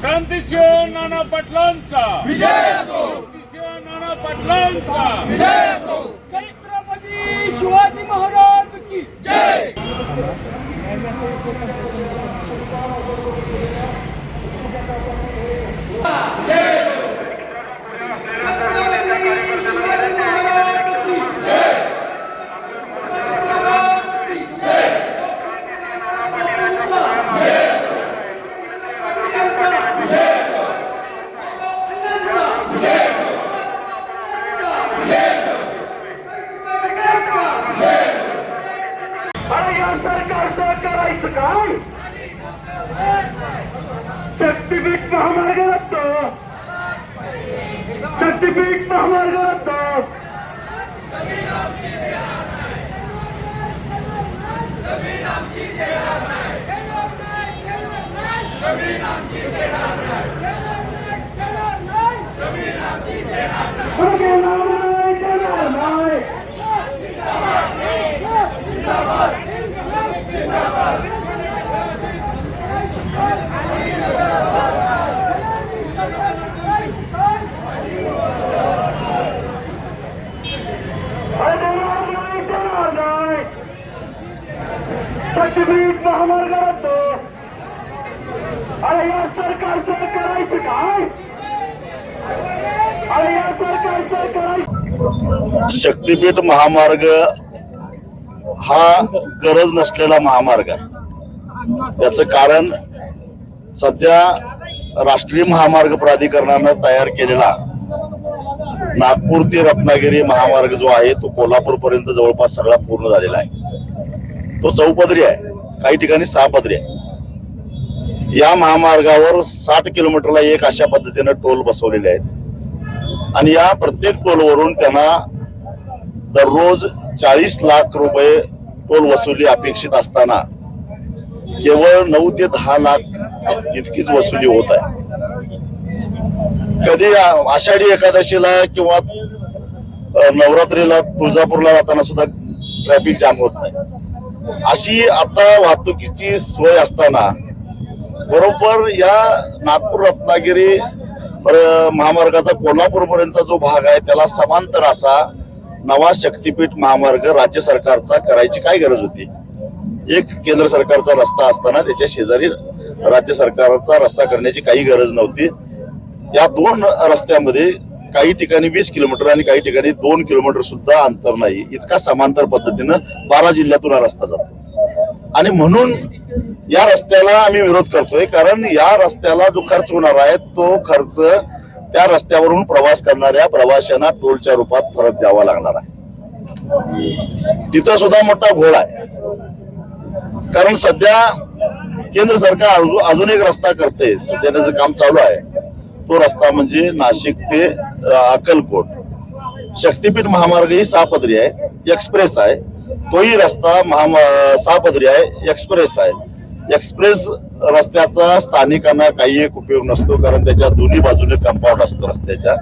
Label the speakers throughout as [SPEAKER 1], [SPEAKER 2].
[SPEAKER 1] क्रांतिसिंह नाना पाटलांचा विजय असो, क्रांतिसिंह नाना पाटलांचा विजय असो, छत्रपती शिवाजी महाराज की जय।
[SPEAKER 2] सरकारचं करायचं काय? शक्तीपीठ महामार्ग रद्द, शक्तीपीठ महामार्ग रद्द, शक्तीपीठ महामार्ग रद्द। अरे या सरकारचं करायचं काय? अरे या सरकारचं करायचं।
[SPEAKER 3] शक्तीपीठ महामार्ग हा गरज नसलेला महामार्ग आहे। याचं कारण सध्या राष्ट्रीय महामार्ग प्राधिकरणानं तयार केलेला नागपूर ते रत्नागिरी महामार्ग जो आहे तो कोल्हापूर पर्यंत जवळपास सगळा पूर्ण झालेला आहे। तो चौपदरी आहे, काही ठिकाणी 6 पदरी आहे। या महामार्गावर 60 किलोमीटरला एक अशा पद्धतीने टोल बसवलेले आहेत आणि या प्रत्येक टोलवरून त्यांना दररोज 40 लाख रुपये टोल वसुली अपेक्षित असताना केवळ 9 ते 10 लाख इतकीच वसुली होत आहे। कधी आषाढी एकादशीला किंवा नवरात्रीला तुळजापूरला जाताना सुद्धा ट्रॅफिक जाम होत नाही। अशी आता वाहतुकीची सोय असताना बरोबर या नागपूर रत्नागिरी महामार्गाचा कोल्हापूर पर्यंतचा जो भाग आहे त्याला समांतर असा नवा शक्तीपीठ महामार्ग राज्य सरकारचा करायची काय गरज होती? एक केंद्र सरकारचा रस्ता असताना त्याच्या शेजारी राज्य सरकारचा रस्ता करण्याची काही गरज नव्हती। या 2 रस्त्यामध्ये काही ठिकाणी 20 किलोमीटर आणि काही ठिकाणी 2 किलोमीटर सुद्धा अंतर नाही, इतका समांतर पद्धतीनं 12 जिल्ह्यातून हा रस्ता जातो आणि म्हणून या रस्त्याला आम्ही विरोध करतोय। कारण या रस्त्याला जो खर्च होणार आहे तो खर्च त्या रस्त्यावरून प्रवास करणाऱ्या प्रवाशांना टोलच्या रूपात परत द्यावा लागणार आहे। तिथं सुद्धा मोठा घोळ आहे, कारण सध्या केंद्र सरकार अजून एक रस्ता करते, सध्या त्याचं काम चालू आहे। तो रस्ता म्हणजे नाशिक ते अक्कलकोट शक्तीपीठ महामार्ग ही 6 पदरी आहे, एक्सप्रेस आहे। तोही रस्ता 6 पदरी आहे, एक्सप्रेस आहे। एक्सप्रेस रस्त्याचा स्थानिकांना काही एक उपयोग नसतो, कारण त्याच्या दोन्ही बाजूने कंपाऊंड असतो रस्त्याच्या।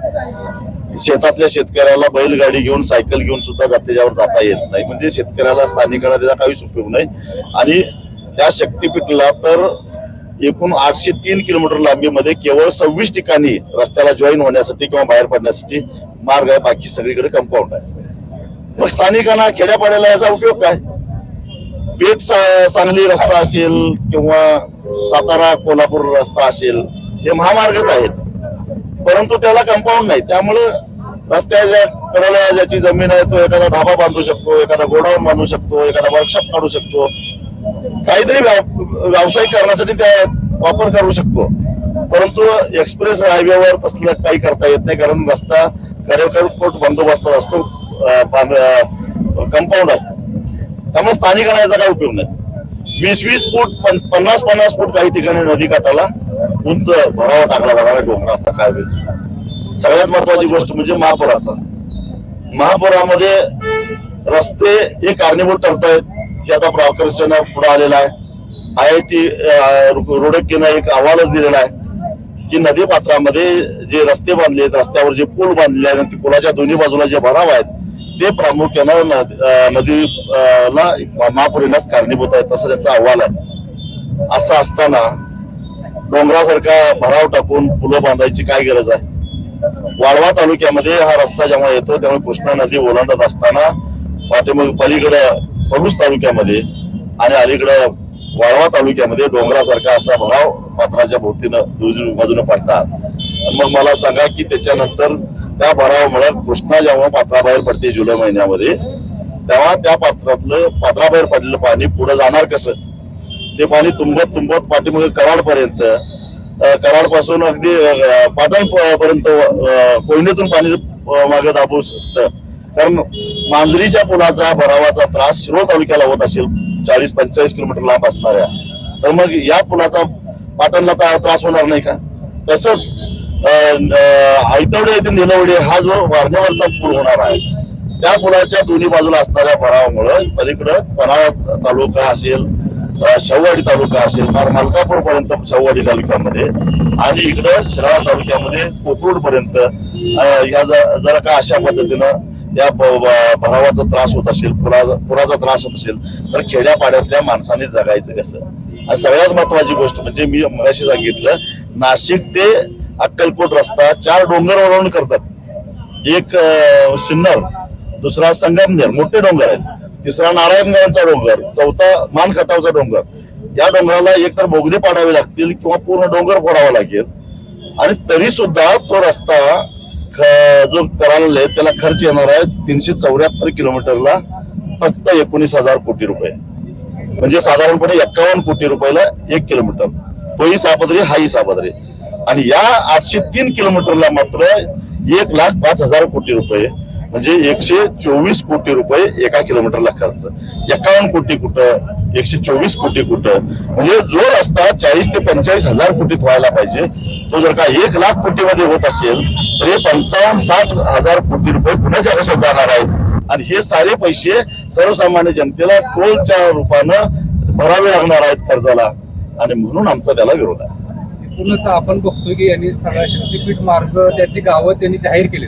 [SPEAKER 3] शेतातल्या शेतकऱ्याला बैलगाडी घेऊन सायकल घेऊन सुद्धा त्याच्यावर जाता येत नाही, म्हणजे शेतकऱ्याला स्थानिकाला त्याचा काहीच उपयोग नाही। आणि या शक्तीपीठला तर एकूण 803 किलोमीटर लांबीमध्ये केवळ 26 ठिकाणी रस्त्याला जॉईन होण्यासाठी किंवा बाहेर पडण्यासाठी मार्ग आहे, बाकी सगळीकडे कंपाऊंड आहे। मग स्थानिकांना खेड्यापाड्याला याचा उपयोग काय? पेठ सांगली रस्ता असेल किंवा सातारा कोल्हापूर रस्ता असेल, हे महामार्गच आहेत, परंतु त्याला कंपाऊंड नाही। त्यामुळं रस्त्याच्या कडेला ज्याची जमीन आहे तो एखादा धाबा बांधू शकतो, एखादा गोडाऊन बांधू शकतो, एखादा वर्कशॉप काढू शकतो, काहीतरी व्यावसायिक करण्यासाठी त्या वापर करू शकतो। परंतु एक्सप्रेस हायवेवर तसलं काही करता येत नाही, कारण रस्ता कडेकोट बंदोबस्त असतो, कंपाऊंड असतं। त्यामुळे स्थानिकांना याचा काय उपयोग नाही। 20-20 फूट 50-50 फूट काही ठिकाणी नदी काठाला उंच भरावा टाकला जाणारा डोंगराचा काय होईल। सगळ्यात महत्वाची गोष्ट म्हणजे महापुरामध्ये रस्ते हे कारणीभूत ठरतायत, हे आता प्रकर्षाने पुढे आलेला आहे। IIT रुड़कीनं एक अहवालच दिलेला आहे की नदी पात्रामध्ये जे रस्ते बांधलेत, रस्त्यावर जे पूल बांधले आहेत आणि पुलाच्या दोन्ही बाजूला जे भराव आहेत ते प्रामुख्यानं नदीला महापुरालाच कारणीभूत आहेत, तसं त्यांचा अहवाल आहे। असं असताना डोंगरासारखा भराव टाकून पुलं बांधायची काय गरज आहे? वाळवा तालुक्यामध्ये हा रस्ता जेव्हा येतो तेव्हा कृष्णा नदी ओलांडत असताना पाठीमागे पलीकडं पलूस तालुक्यामध्ये आणि अलीकडं वाळवा तालुक्यामध्ये डोंगरासारखा असा भराव पात्राच्या भोवतीनं दोन्ही बाजूने पडणार. मग मला सांगा की त्याच्यानंतर त्या भरावामुळे कृष्णा जेव्हा पात्राबाहेर पडते जुलै महिन्यामध्ये, तेव्हा त्या पात्राबाहेर पडलेलं पाणी पुढे जाणार कसं? ते पाणी तुंबत पाठीमागे कराडपर्यंत, कराड पासून अगदी पाटण पर्यंत कोयनेतून पाणी मागे दाबू शकतं. कारण मांजरीच्या पुलाचा भरावाचा त्रास शिरोळ तालुक्याला होत असेल 40-45 किलोमीटर लांब असणाऱ्या, तर मग या पुलाचा पाटणला त्रास होणार नाही का? तसंच आयतवडे येथील निलवडे हा जो वारणेवरचा पूल होणार आहे, त्या पुलाच्या दोन्ही बाजूला असणाऱ्या भरावामुळे पलीकडं पन्हाळा तालुका असेल, शाहूवाडी तालुका असेल, फार मलकापूर पर्यंत शाहूवाडी तालुक्यामध्ये आणि इकडं शिराळा तालुक्यामध्ये कोथरूड पर्यंत या जर का अशा पद्धतीनं या भरावाचा त्रास होत असेल, पुराचा त्रास होत असेल, तर खेड्यापाड्यातल्या माणसाने जगायचं कसं? आणि सगळ्यात महत्वाची गोष्ट म्हणजे मी मगाशी सांगितलं, नाशिक ते अक्कलकोट रस्ता 4 डोंगर वळवून करतात. एक सिन्नर, दुसरा संगमनेर, मोठे डोंगर आहेत, तिसरा नारायणगावचा डोंगर, चौथा मानखटावचा डोंगर. या डोंगराला एकतर बोगदे पाडावे लागतील किंवा पूर्ण डोंगर फोडावा लागेल. आणि तरी सुद्धा तो रस्ता जो करायला त्याला खर्च येणार आहे 374 किलोमीटरला फक्त 19,000 कोटी रुपये, म्हणजे साधारणपणे 51 कोटी रुपयाला 1 किलोमीटर. तोही सापदरी, हाही सापदरी. आणि या 803 किलोमीटरला मात्र 1,05,000 कोटी रुपये, म्हणजे 124 कोटी रुपये एका किलोमीटरला खर्च. 51 कोटी कुठं, 124 कोटी कुठं? म्हणजे जो रस्ता 40 ते 45,000 कोटीत व्हायला पाहिजे, तो जर का 1,00,000 कोटीमध्ये होत असेल तर हे 55-60,000 कोटी रुपये कुणाच्या कशात जाणार आहेत? आणि हे सारे पैसे सर्वसामान्य जनतेला टोलच्या रूपानं भरावे लागणार आहेत कर्जाला, आणि म्हणून आमचा त्याला विरोध आहे.
[SPEAKER 4] एकूणच आपण बघतोय की यांनी सगळ्या शक्तीपीठ मार्ग त्यातली गावं त्यांनी जाहीर केले,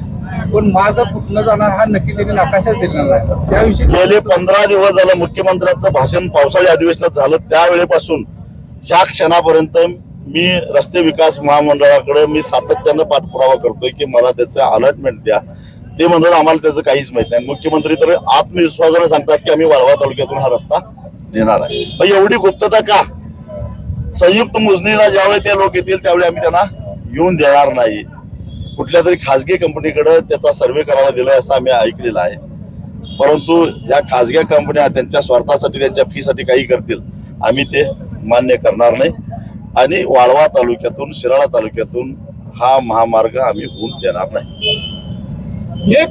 [SPEAKER 4] पण मार्ग कुठनं जाणार हा नक्की त्यांनी नकाशाच दिलेला नाही. त्याविषयी
[SPEAKER 3] गेले 15 दिवस झालं मुख्यमंत्र्यांचं भाषण पावसाळी अधिवेशनात झालं, त्यावेळेपासून ह्या क्षणापर्यंत मी रस्ते विकास महामंडळाकडे मी सातत्यानं पाठपुरावा करतोय की मला त्याचं अलॉटमेंट द्या. ते म्हणून आम्हाला त्याचं काहीच माहित नाही. मुख्यमंत्री तर आत्मविश्वासाने सांगतात की आम्ही वाळवा तालुक्यातून हा रस्ता देणार आहे. मग एवढी गुप्तता का? संयुक्त मोजणीला ज्यावेळी ते लोक येतील त्यावेळी आम्ही त्यांना येऊन देणार नाही. कुठल्या तरी खासगी कंपनीकडे त्याचा सर्वे करायला दिलाय असं आम्ही ऐकलेलं आहे. परंतु या खासगी कंपन्या त्यांच्या स्वार्थासाठी, त्यांच्या फीसाठी काही करतील, आम्ही ते मान्य करणार नाही. आणि वाळवा तालुक्यातून, शिराळा तालुक्यातून हा महामार्ग आम्ही होऊन देणार नाही.